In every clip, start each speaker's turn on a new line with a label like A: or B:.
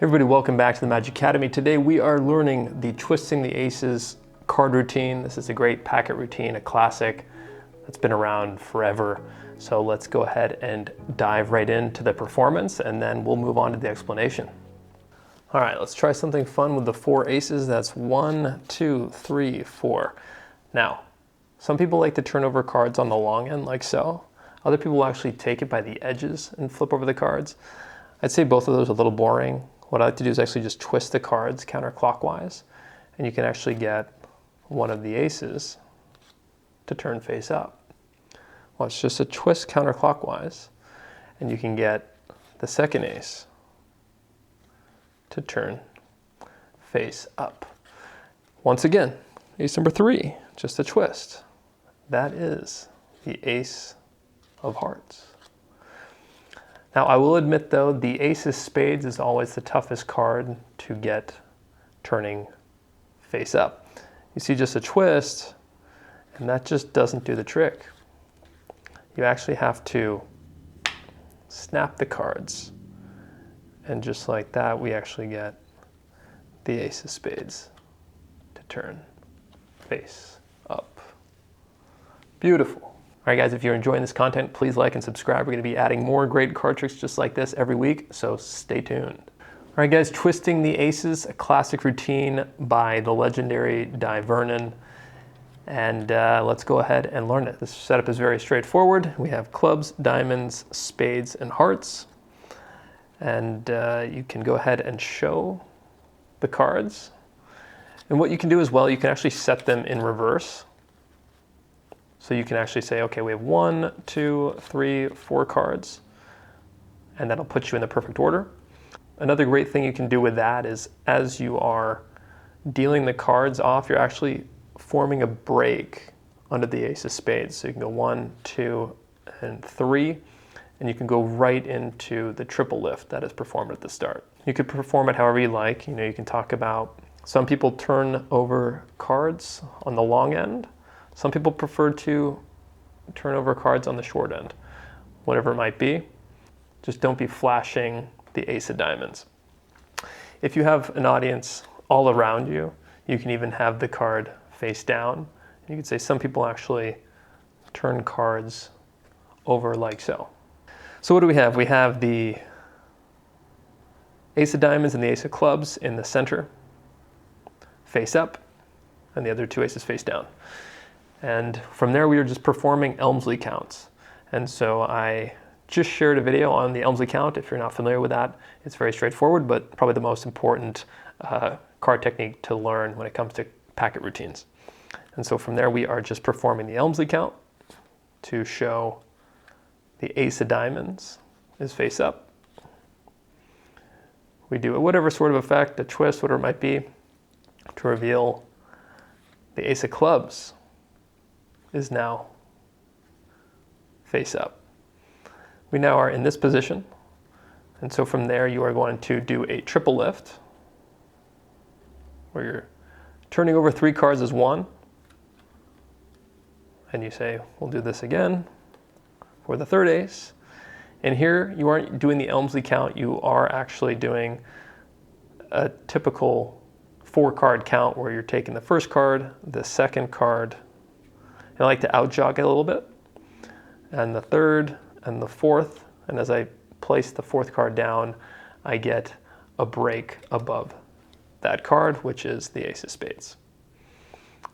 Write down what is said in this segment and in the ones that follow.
A: Everybody, welcome back to the Magic Academy. Today we are learning the Twisting the Aces card routine. This is a great packet routine, a classic that's been around forever. So let's go ahead and dive right into the performance and then we'll move on to the explanation. All right, let's try something fun with the 4 aces. That's 1, 2, 3, 4. Now, some people like to turn over cards on the long end like so. Other people will actually take it by the edges and flip over the cards. I'd say both of those are a little boring. What I like to do is actually just twist the cards counterclockwise, and you can actually get one of the aces to turn face up. Well, it's just a twist counterclockwise, and you can get the second ace to turn face up. Once again, ace number 3, just a twist. That is the ace of hearts. Now, I will admit though, the ace of spades is always the toughest card to get turning face up. You see just a twist, and that just doesn't do the trick. You actually have to snap the cards, and just like that, we actually get the ace of spades to turn face up. Beautiful. All right, guys, if you're enjoying this content, please like and subscribe. We're going to be adding more great card tricks just like this every week, so stay tuned. All right, guys, Twisting the Aces, a classic routine by the legendary Dai Vernon. And let's go ahead and learn it. This setup is very straightforward. We have clubs, diamonds, spades, and hearts. And you can go ahead and show the cards. And what you can do as well, you can actually set them in reverse. So you can actually say, okay, we have 1, 2, 3, 4 cards, and that'll put you in the perfect order. Another great thing you can do with that is as you are dealing the cards off, you're actually forming a break under the ace of spades. So you can go 1, 2, and 3, and you can go right into the triple lift that is performed at the start. You could perform it however you like. You know, you can talk about, some people turn over cards on the long end. Some people prefer to turn over cards on the short end. Whatever it might be, just don't be flashing the ace of diamonds. If you have an audience all around you, you can even have the card face down. You could say some people actually turn cards over like so. So what do we have? We have the ace of diamonds and the ace of clubs in the center, face up, and the other 2 aces face down. And from there, we are just performing Elmsley counts. And so I just shared a video on the Elmsley count. If you're not familiar with that, it's very straightforward, but probably the most important card technique to learn when it comes to packet routines. And so from there, we are just performing the Elmsley count to show the ace of diamonds is face up. We do whatever sort of effect, a twist, whatever it might be, to reveal the ace of clubs is now face up. We now are in this position, and so from there you are going to do a triple lift where you're turning over 3 cards as 1, and you say, we'll do this again for the 3rd ace. And here you aren't doing the Elmsley count, you are actually doing a typical 4-card count where you're taking the 1st card, the 2nd card, and I like to outjog it a little bit, and the 3rd and the 4th, and as I place the 4th card down, I get a break above that card, which is the ace of spades.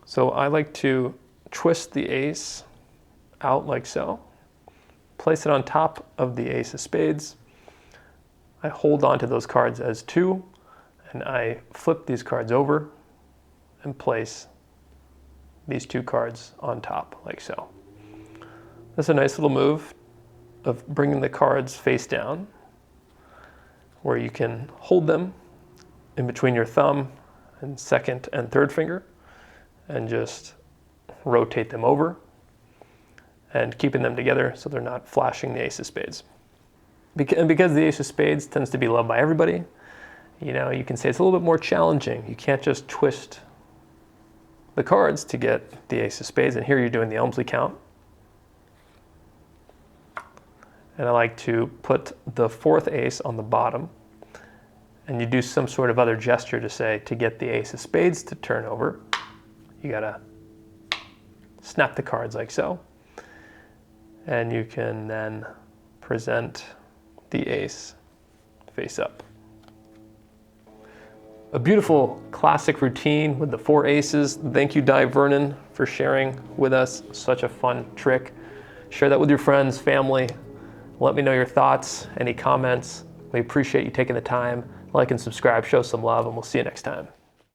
A: So I like to twist the ace out like so, place it on top of the ace of spades. I hold on to those cards as 2, and I flip these cards over and place these 2 cards on top like so. That's a nice little move of bringing the cards face down, where you can hold them in between your thumb and 2nd and 3rd finger and just rotate them over and keeping them together so they're not flashing the ace of spades. And because the ace of spades tends to be loved by everybody, you know, you can say it's a little bit more challenging. You can't just twist the cards to get the ace of spades, and here you're doing the Elmsley count. And I like to put the 4th ace on the bottom and you do some sort of other gesture to say, to get the ace of spades to turn over, you gotta snap the cards like so. And you can then present the ace face up. A beautiful classic routine with the 4 aces. Thank you, Dai Vernon, for sharing with us such a fun trick. Share that with your friends, family. Let me know your thoughts, any comments. We appreciate you taking the time. Like and subscribe, show some love, and we'll see you next time.